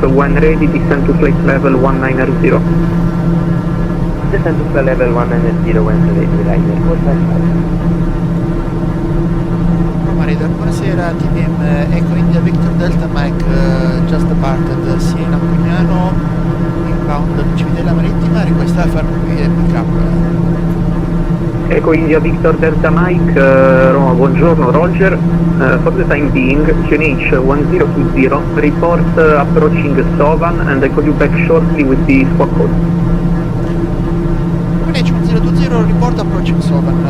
when ready, descend to flight level 190. Descend to flight level 190 when ready, Ryder 455. Roma Radar, buonasera, TBM Echo India Victor Delta Mike, just departed Siena Ampugnano, inbound Civitella Marittima, request Alfa e pick up. Echo India Victor Delta Mike, Roma, buongiorno, Roger. For the time being, QNH 1020, report approaching Sovan, and I call you back shortly with the squawk code. QNH 1020, report approaching Sovan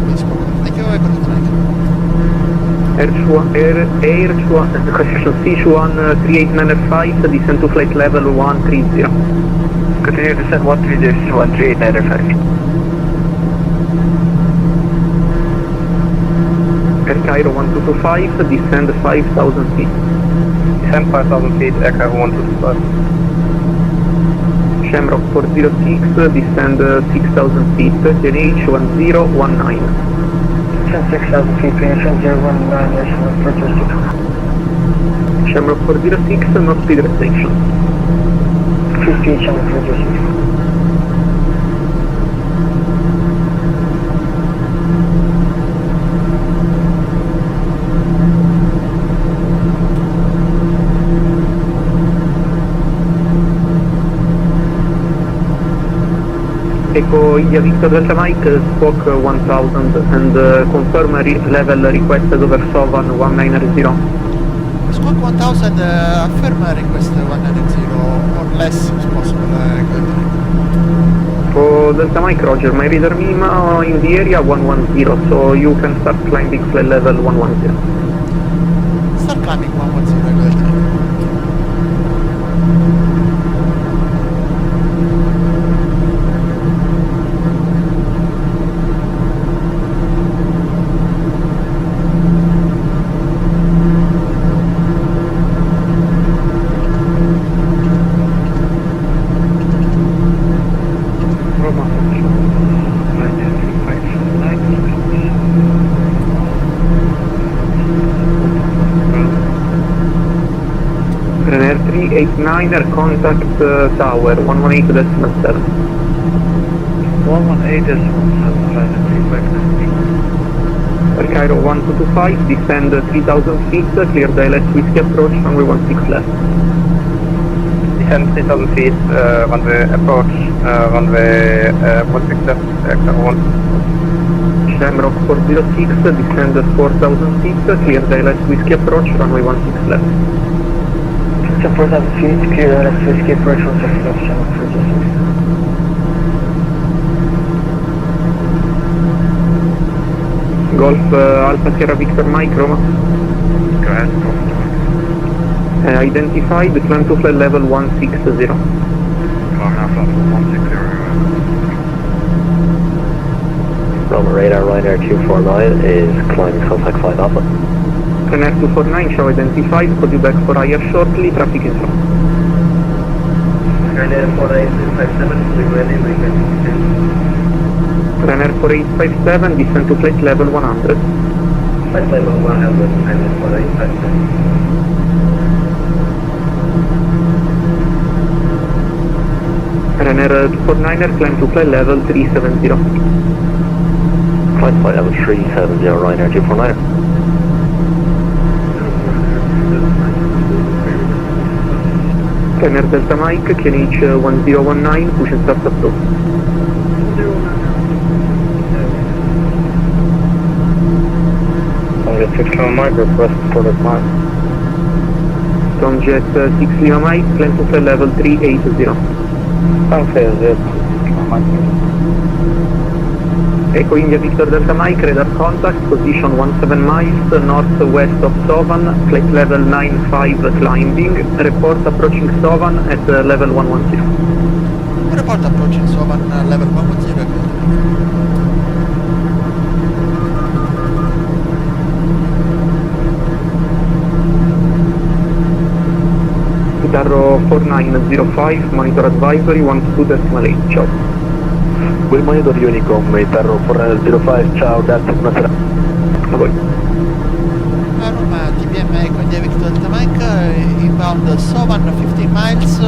with squawk code. Thank you, Echo Delta Mike. Sichuan 38905, descend to flight level 130. Continue descend 130, Sichuan 38905. Air Cairo 1225, descend 5000 feet. Descend 5000 feet, Air Cairo 1225. Shamrock 406, descend 6000 feet, QNH 1019. Descend 6000 feet, QNH 1019, National Logistic. Shamrock 406, no speed restriction. 50 Shamrock 406. Echo India Victor Delta Mike, squawk 1000 and confirm level requested over Sovan 190. Squawk 1000, affirm request 190 or less if possible. For Delta Mike, Roger, my reader minima in the area 110, so you can start climbing flight level 110. Start climbing 110, Delta Mike. Ryanair 389er, contact tower 118.7. 118.7, Ryanair 359. Air Cairo 1225, descend 3000 feet, clear the LS Whiskey approach, runway 16 left. Descend 3000 feet, runway approach, runway 16 left, Air Cairo 1. Shamrock 406, descend 4000 feet, clear the LS Whiskey approach, runway 16 left. 4000 feet, clear the LS Whiskey approach, 16 left, Shamrock 406. Golf Alpha Sierra Victor Mike, Roma. Go ahead, Identified, climb to flight level 160. Car half level 160. Roma Radar Ryanair 249 is climbing contact flight Alpha. Ryanair 249, show identified, call you back for higher shortly, traffic is wrong. Ryanair 48657, we ready, we can descend. Ryanair 4857, descend to flight level 100. Flight level 100, Ryanair 4857. Ryanair 249er, climb to flight level 370. Climb flight level 370 Ryanair 249. Ryanair Delta Mike, QNH 1019, push and start approach. Jet 6 Lima Mike, request for the climb. Jet 6 Lima Mike, climb to flight level 380. Thanks, Jet 6 Lima Mike. Echo India Victor Delta Mike, radar contact, position 17 miles northwest of Sovan, flight level 95 climbing, report approaching Sovan at level 110. Report approaching Sovan level 110. Darro 4905, monitor advisory 12.8, ciao. Will monitor Unicom, Terro 4905, ciao, Delta, buonasera. A voi. Roma, TBM Echo India Victor Delta Mike, inbound Sovan 15 miles,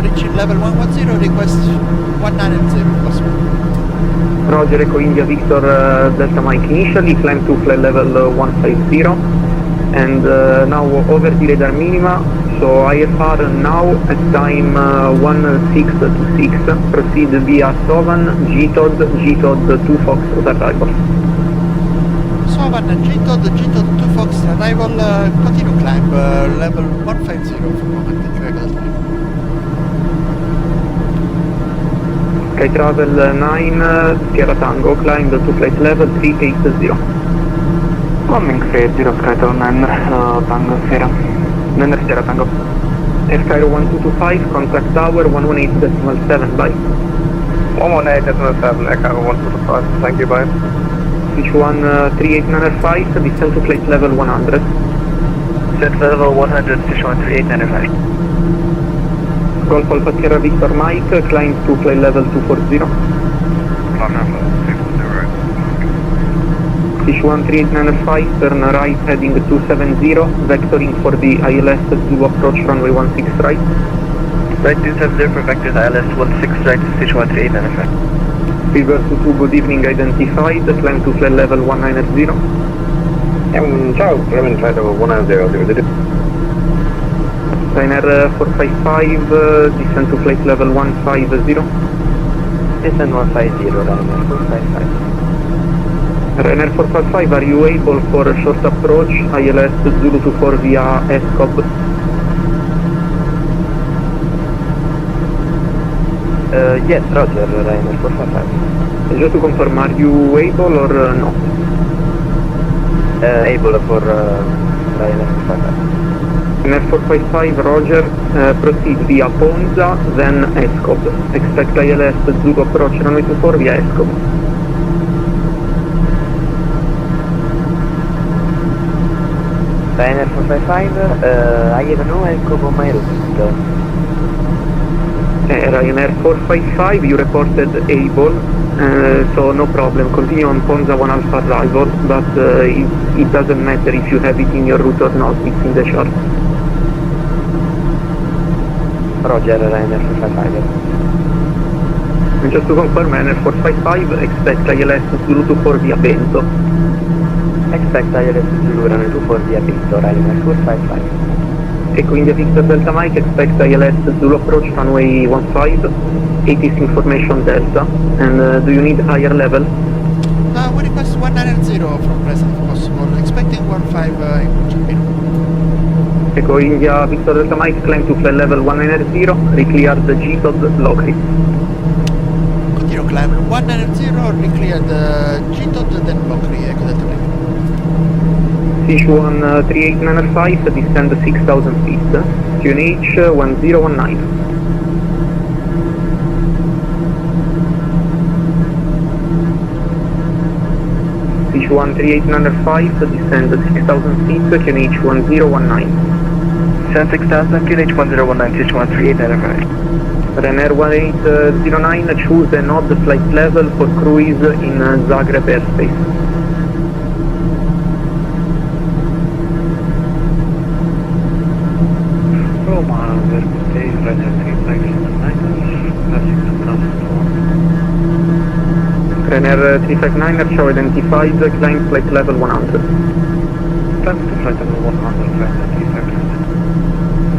reaching level 110, request 190 if possible. Roger, Echo India Victor Delta Mike initially, climb to flight level 150, and now over the radar minima, so IFR now at time 1626, proceed via Sovan, GTOD, 2 Fox arrival. Sovan, GTOD, 2 Fox arrival, continue climb, level 150 for the moment, if you have that. Sky Travel 9, Sierra Tango, climb to flight level 380. Coming Sky 0, Sky Travel 9, Tango Sierra. 9 Sierra Tango. Air 1225, contact tower 118.7, bye. 118.7, Echo 1225, thank you, bye. Switch 13895, descend to flight level 100. Descent level 100, Switch 13895. Golf Alpha Sierra Victor Mike, climb to flight level 240. Fish 13895, turn right heading 270, vectoring for the ILS Zulu approach runway 16 right. Right 270 for vectors ILS 16 right, Fish 13895. River 22, good evening, identified, climb to flight level 190. Ciao, climb flight level 190. Ryanair 455, descend to flight level 150. Descend 150, Ryanair 455. Ryanair 455, are you able for a short approach, ILS Zulu 24 via ESCOP? Yes, Roger, Ryanair 455. Just to confirm, are you able or not? Able for Ryanair 455. Ryanair 455, Roger, proceed via Ponza, then ESCOP. Expect ILS Zulu approach runway 24 via ESCOP. Ryanair 455, I have no ESCOP on my route. Ryanair 455, you reported able, so no problem. Continue on Ponza 1 Alpha arrival, but it doesn't matter if you have it in your route or not, it's in the chart. Roger, Ryanair 455. And just to confirm, Ryanair 455, expect ILS Zulu 24 via Bento. Expect ILS Zulu runway 24 via Victor, Ryanair 455. Echo India Victor Delta Mike, expect ILS Zulu approach runway 15, 80 information Delta, and do you need higher level? We request 190 from present if possible, expecting 15 in Ciampino. Echo India Victor Delta Mike, climb to flight level 190, re-clear the GTOD locally. Continue climb 190, re-clear the GTOD, then locally, Echo Delta Mike. Fish 13895, descend 6000 feet, QNH 1019. Fish 13895, descend 6000 feet, QNH 1019. Descend 6000, QNH 1019, Fish 13895. Ryanair 1809, choose an odd flight level for cruise in Zagreb airspace. Ryanair 359, show identified, climb flight level 100. Climb to flight level 100, Ryanair 359.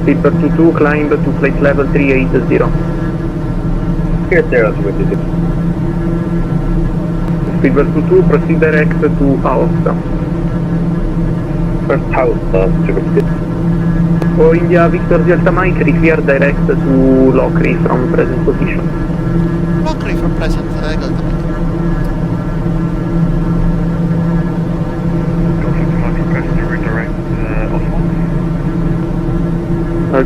Silver 22, climb to flight level 380. Here, Sierra 20. Silver 22, proceed direct to Aosta. First house, Super. For India Victor Delta Mike, re-clear direct to Lockery from present position. Lockery from present, Delta Mike.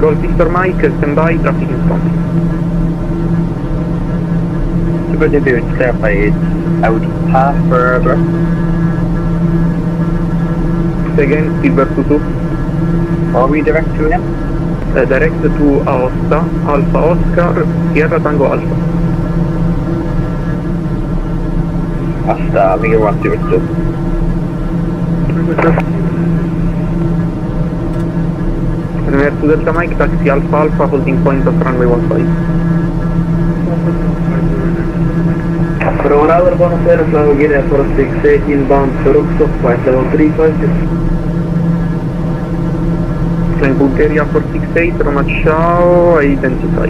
Golf Victor Mike, stand by, traffic in front. Super Duty, it's clear by 8. I would pass forever. Say again, Silver 22. Are we direct to him? Direct to Aosta, Alpha Oscar, Sierra Tango Alpha. Asta, Miguel 102. Ryanair to Delta Mike, taxi Alpha Alpha, holding point of runway 15. For 1 hour, buonasera, Flavio Guinea 468 inbound to Roxo, flight level 350. Flying Bulgaria 468, Roma ciao, identify.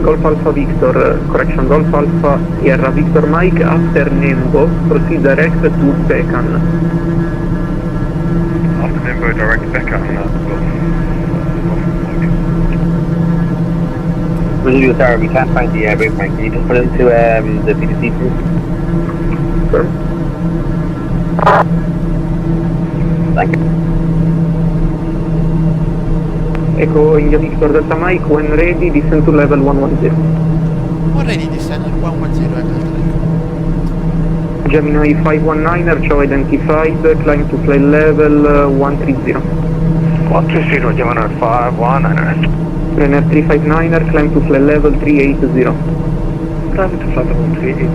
Golf Alpha Victor, correction, Golf Alpha Sierra Victor Mike, after Nembo, proceed direct to Bekan. After Nimbo, direct back on Review, sorry, we can't find the airbag point. Can you just put it into the PTC, please? Confirm. Thank you. Echo India Victor Delta Mike, when ready, descend to level 110. Already descended 110 Delta Mike. Gemini 519er, ciao identified, climb to flight level 130. 130, Gemini 519er. Ryanair 359er, climb to flight level 380. Climb to flight level 380,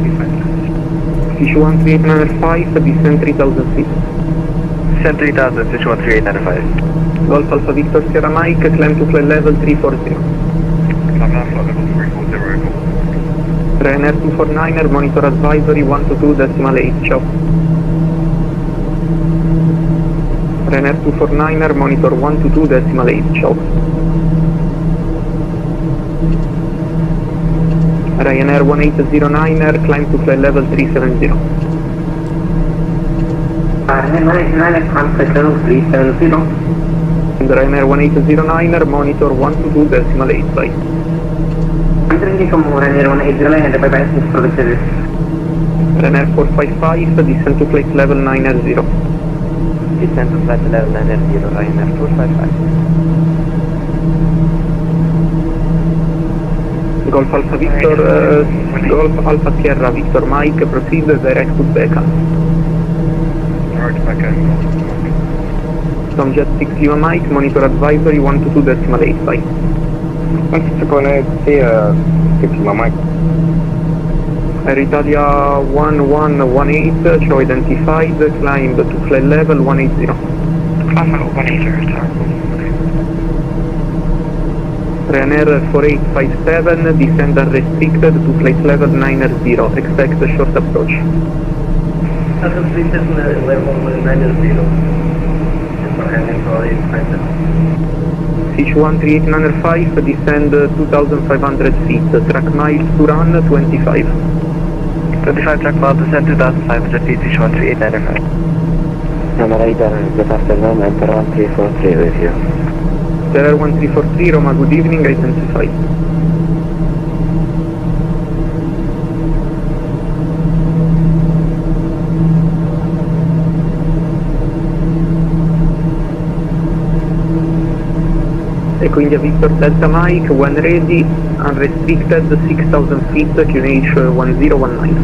359. Fish 13895, descend 3000 feet. Descend 3000, Fish 13895. Golf Alpha Victor Sierra Mike, climb to flight level 340. Climb now flight level 340, go. Ryanair 249er, monitor advisory 122.8, ciao. Ryanair 249er, monitor 122.8, ciao. Ryanair 1809er, climb to flight level 370. Ryanair 1809er, climb flight level 370. And Ryanair 1809er, monitor 122.8, bye. Ryanair 1809er, bye bye, for the service. Ryanair 455, descend to flight level 980. Descend to flight level 980, Ryanair 455. Golf Alpha Victor, Golf Alpha Sierra Victor Mike, proceed direct to Bekan. Direct back on. Tom Jet 6 Lima Mike, monitor advisory 122.8, bye. Thanks for calling the 6 Lima Mike. Air Italia 1118, show identified, climb to flight level 180. Climb level 180, Ryanair 4857, descend unrestricted to flight level 980, expect a short approach. Unrestricted level 980. Fish 13895, descend 2500 feet, track miles to run 25. 25 track mile, descend 2500 feet, Fish 13895. Number radar, good afternoon, Emperor 1343 with you. Terror 1343, Roma, good evening, identify. Echo India Victor Delta Mike, when ready, unrestricted 6000 feet, QNH 1019.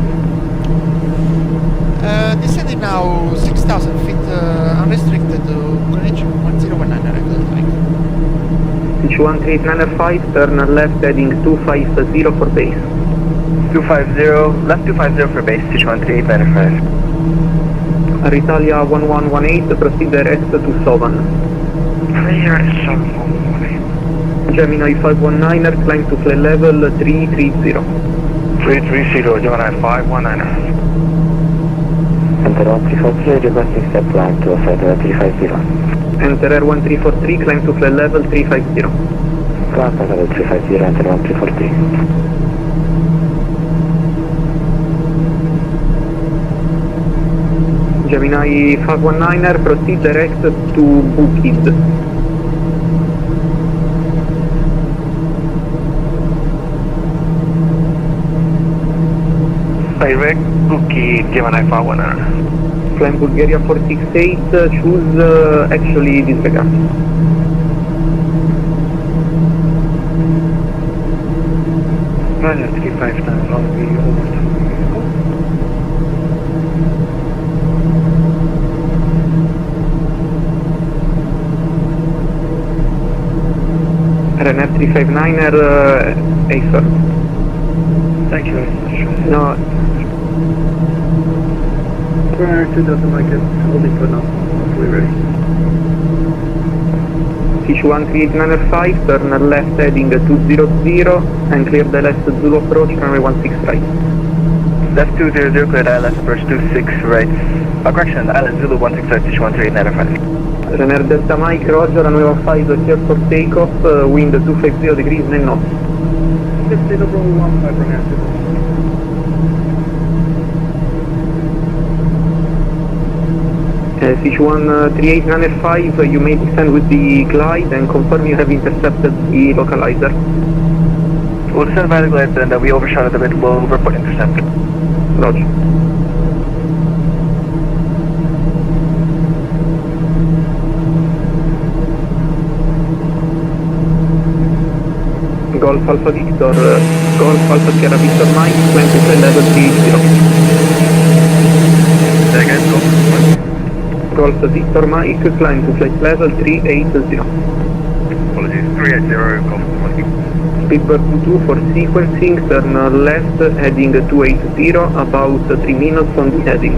Descending now 6,000 feet, unrestricted to connection 1019 Delta Mike. Pitch 13895, turn left heading 250 for base. 250, left 250 for base, Fish 13895. Air Italia 1118, proceed direct to Sovan. Clear, Gemini 519er, climb to flight level 330. 330, Gemini 519er. Emperor 1343, requesting step climb to flight level 350. Enter Air 1343, climb to flight level 350. Climb flight level 350, enter 1343. Gemini 519er, proceed direct to Bukid. Direct Bukid, Gemini 519er. Flying Bulgaria 468, choose actually disregard. Ryanair 359, runway over to Ryanair 359er, AFIR. Thank you very much. No. Runner 2 Delta Mike is holding for now. Hopefully ready. CH13895, turn left heading 200 and clear the left Zulu approach, runway 16 right. Left 200, cleared ILS approach 26 right. Correction, ILS Zulu 16 right, CH13895. Runner Delta Mike, Roger, runway 15 clear for takeoff, wind 250 degrees 9 knots. 50 double 15 runner 2. CH13895, you may descend with the glide and confirm you have intercepted the localizer. We'll descend via the glide and we overshot it a bit, we'll report intercept. Roger. Golf Alpha Victor, Golf Alpha Sierra Victor Mike, 23 level 30. Say again, go. Golf Victor Mike, climb to flight level 380. Apologies, 380, Golf Mike. Speedbird 22 for sequencing, turn left heading 280, about 3 minutes on the heading.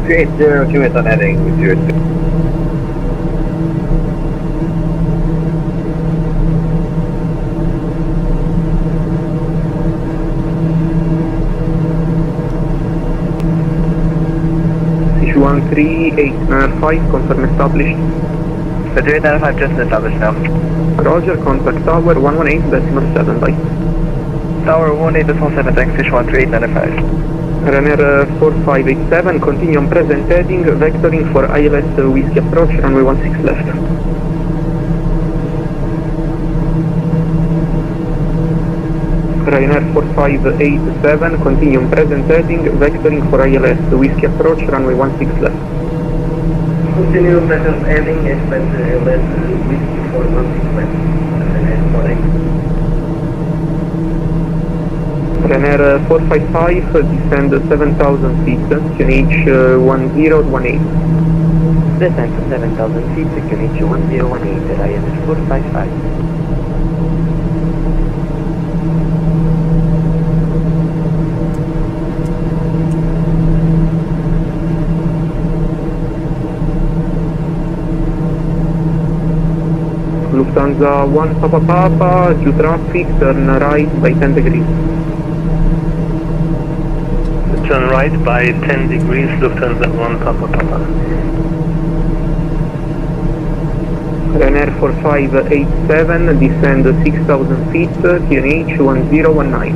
380, 2 minutes on heading with 0. CH13895, confirm established. 3895 just established now. Roger, contact tower 118.7, bye. Tower 18.7, thanks, CH13895. Runner 4587, continue on present heading, vectoring for ILS Whiskey approach, runway 16 left. Ryanair 4587, continue on present heading, vectoring for ILS Whiskey approach, runway 16 left. Continue present heading, expect ILS Whiskey for 16 left. Ryanair 455, descend 7,000 feet, QNH 1018. Descend to 7,000 feet, QNH 1018 at ILS 455. Lufthansa 1 Papa Papa, due traffic, turn right by 10 degrees. Turn right by 10 degrees, Lufthansa 1 Papa Papa. Ryanair 4587, descend 6,000 feet, QNH 1019.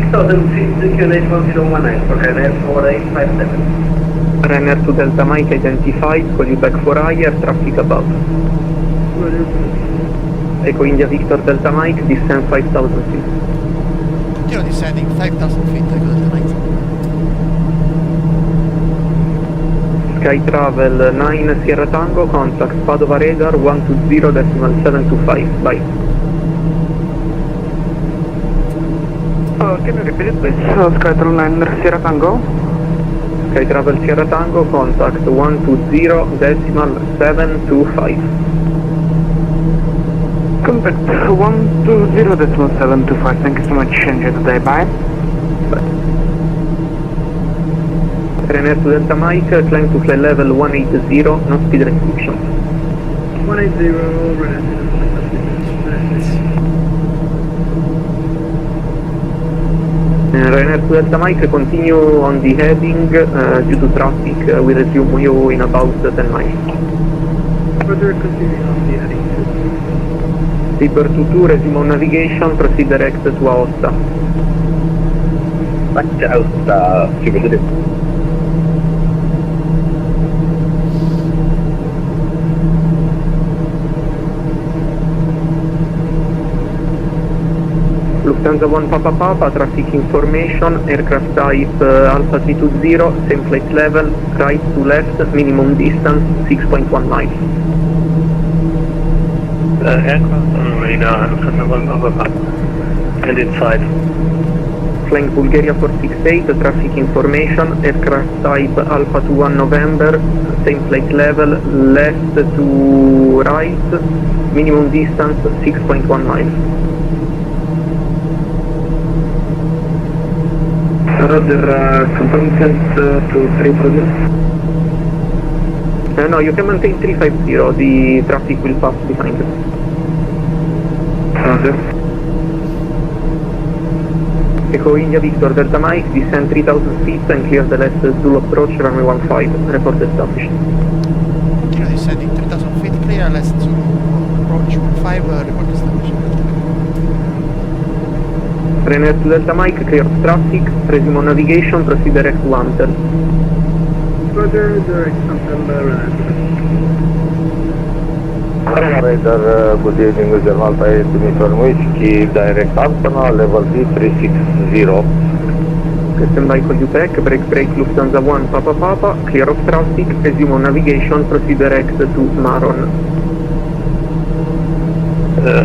6,000 feet, QNH 1019 for Ryanair 4857. Ryanair 2 Delta Mike identified, call you back for higher, traffic above. Echo India Victor Delta Mike, descend 5,000 feet. Continue descending 5,000 feet, Echo Delta Mike. Sky Travel 9 Sierra Tango, contact Padova Radar 120.725, bye. Can you repeat it please? Sky Travel 9 Sierra Tango. Sky Travel Sierra Tango, contact 120.725. Contact 120.725, thank you so much, enjoy the day, bye. Ryanair 2 Delta Mike, climb to flight level 180, no speed restrictions. 180, Ryanair 2 Delta Mike, continue on the heading, due to traffic, we resume you in about 10 miles. Further continue on the heading. Speedbird 22, resume on navigation, proceed direct to Aosta. Back to Aosta, super good. Lufthansa 1 Papa Papa, traffic information, aircraft type Alpha 320, same flight level, right to left, minimum distance 6.1 miles. Aircraft on radar, Lufthansa 1 Papa Papa, and inside. Flying Bulgaria 468, traffic information, aircraft type Alpha 21 November, same flight level, left to right, minimum distance 6.1 miles. Roger, confirm sent to 3 Roger. No, you can maintain 350, the traffic will pass behind you. Roger. Echo India Victor Delta Mike, descend 3000 feet and clear the left Zulu approach, runway 15, report established. Continue descending 3000 feet, clear, left Zulu approach 15, report established. Ryanair to Delta Mike, clear of traffic, resume on navigation, proceed direct to Antel. Roger, direct Antel, Radar, good evening, with the Malta 8 Uniform Whiskey, direct Ampana, level 360. Stand by call you back, break Lufthansa 1 Papa, clear of traffic, resume on navigation, proceed direct to Maron.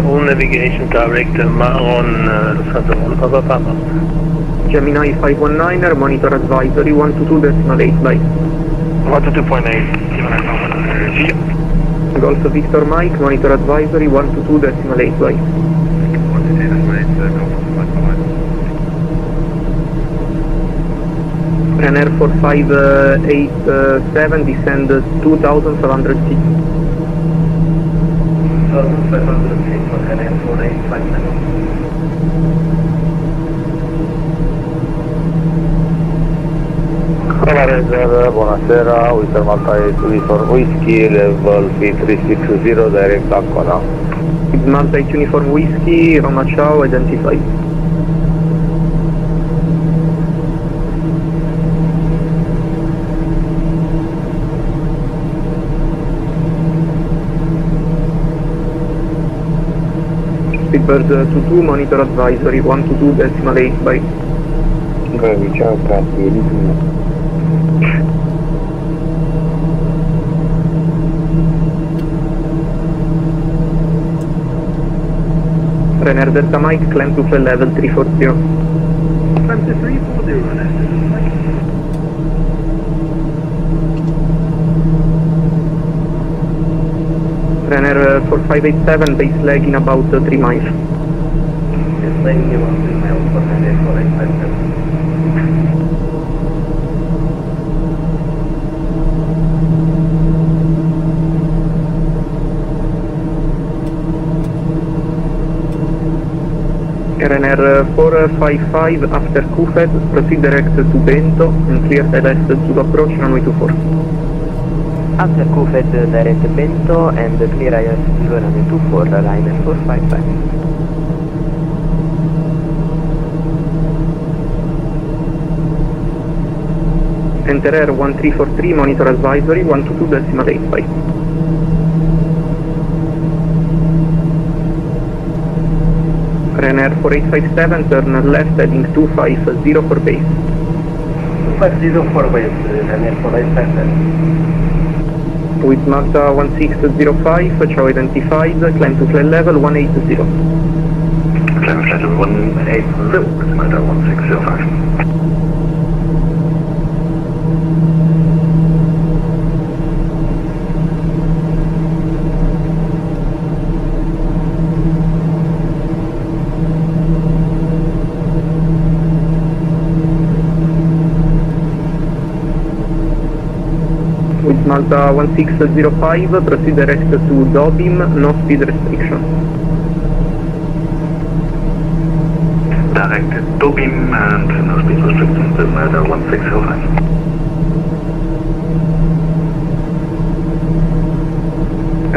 On navigation direct Maron, Lufthansa 1 Papa. Gemini 519er, monitor advisory 122.8 by 122.8. Golf Victor Mike, monitor advisory 122.8 by Ryanair 4587, descend 2,500 feet. 2,500 feet for Ryanair 4857. Radar, buonasera, with Malta 8 Uniform Whiskey, level 360, direct Ancona. With Malta 8 Uniform Whiskey, Roma Ciao, identified. Speedbird 22, monitor advisory 122.8 by Ciao, grazie. Ryanair Delta Mike, climb to flight level 340. Climb to 340, Ryanair. Ryanair 4587, base leg in about 3 miles. It's lagging about 3 miles for Ryanair 4857. Ryanair 455 after Kufed, proceed direct to Bento and clear the left to approach runway 24. After Kufed, direct Bento and clear IS 0 runway 24, Ryanair 455. Enter Air 1343, monitor advisory 122.85. Ryanair 4857, turn left heading 250 for base. 250 for base, Ryanair 4857. With Malta 1605, Ciao identified, climb to flight level 180. Climb flight level 180, with Malta 1605. With Malta 1605, proceed direct to Dobim, no speed restriction. Direct Dobim and no speed restrictions with Malta 1605.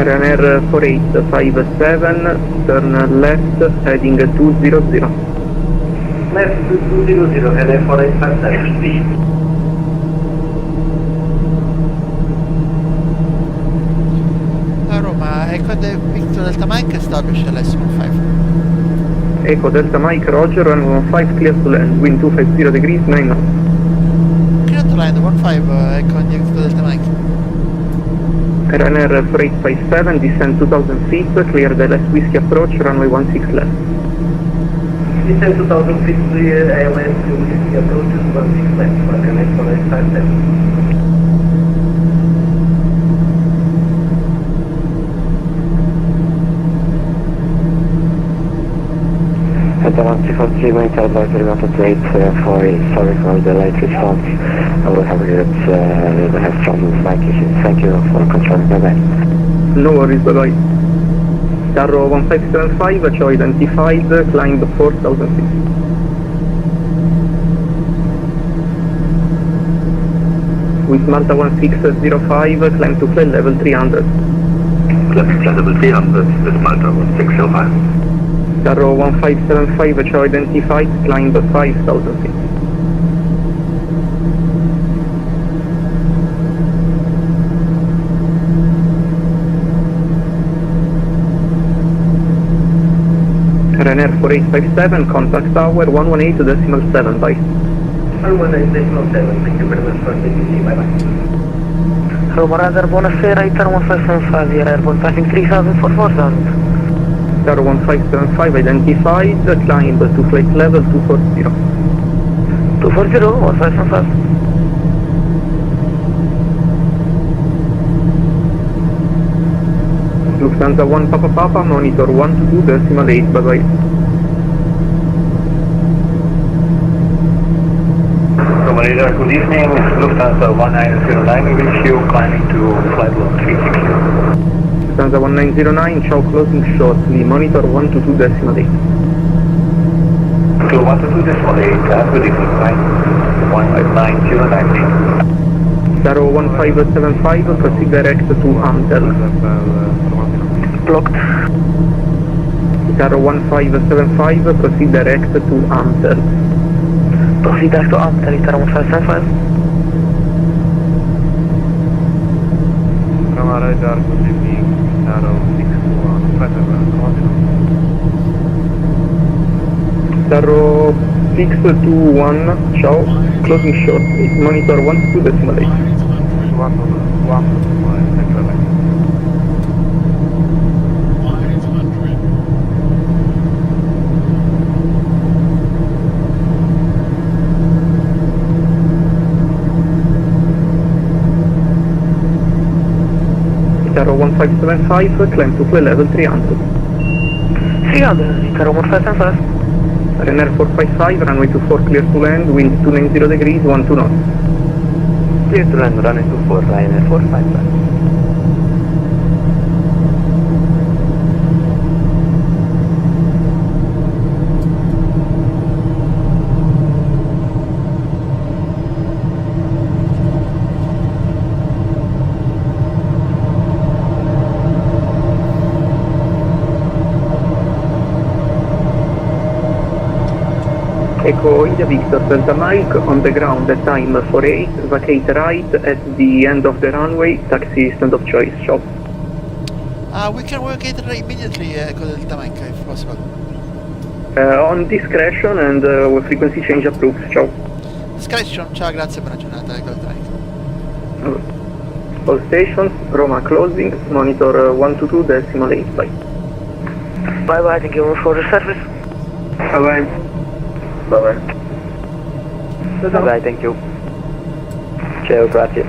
Ryanair 4857, turn left heading 200. Left to 200, Ryanair 4857. Roma, Echo Victor Delta Mike, establish LS15. Echo Delta Mike, Roger, runway 15, clear to land, wind 250 degrees, 9 knots. Clear to land, 15, Echo India Victor Delta Mike. Ryanair 4857, descend 2000 feet, clear the left whiskey approach, runway 16 left. Descend 2000 feet, clear ALS to whiskey approach, 16 left, for Ryanair 4857. MSFS2020 monitor advisory not update for historical delayed response. I will have it that have trouble with mic issues. Thank you for confirming. Bye-bye. No worries, bye-bye. Darrow 1575, show identified, climb 4000 feet. With Malta 1605, climb to flight level 300. Climb to flight level 300 with Malta 1605. Darrow 1575, show identified, climb 5000 feet. Ryanair 4857, contact tower 118.7 by. 118.7, thank you very much for the BBC, bye bye. Roma Radar, buonasera, Italia 1575, you're airborne passing 3000 for 4000. Darrow 1575 identified, climb to flight level 240. 240, 1575. Lufthansa 1 Papa Papa, monitor 122.8, bye bye. Roma Radar, good evening. Lufthansa 1909 with you, climbing to flight level 360. Lufthansa 1909, ciao, closing shortly, monitor 122.8. To 122.8, good evening, flight 15909. Darrow 1575, proceed direct to Amtel. Blocked. Darrow 1575, proceed direct to Amtel. Proceed direct to Amtel, Italia 1575. Roma Radar, good evening. Darrow 621, flight level 1. Darrow 621, ciao, closing shortly, monitor 122.8. 1 central line. Darrow 1575, climb to flight level 300. 300, Italia 1575. Ryanair 455, runway 24, clear to land, wind 290 degrees, 12 knots. Clear to land, runway 24, Ryanair 455. Echo India Victor Delta Mike, on the ground at time 48, vacate right at the end of the runway, taxi stand of choice, ciao. We can work it immediately, Echo Delta Mike, if possible. On discretion and with frequency change approved, ciao. Discretion, ciao, grazie, buona giornata, Echo Delta Mike. All stations, Roma closing, monitor 122.8, bye. Bye bye, thank you for the service. Bye bye. Bye bye. Bye bye, thank you. Ciao, grazie.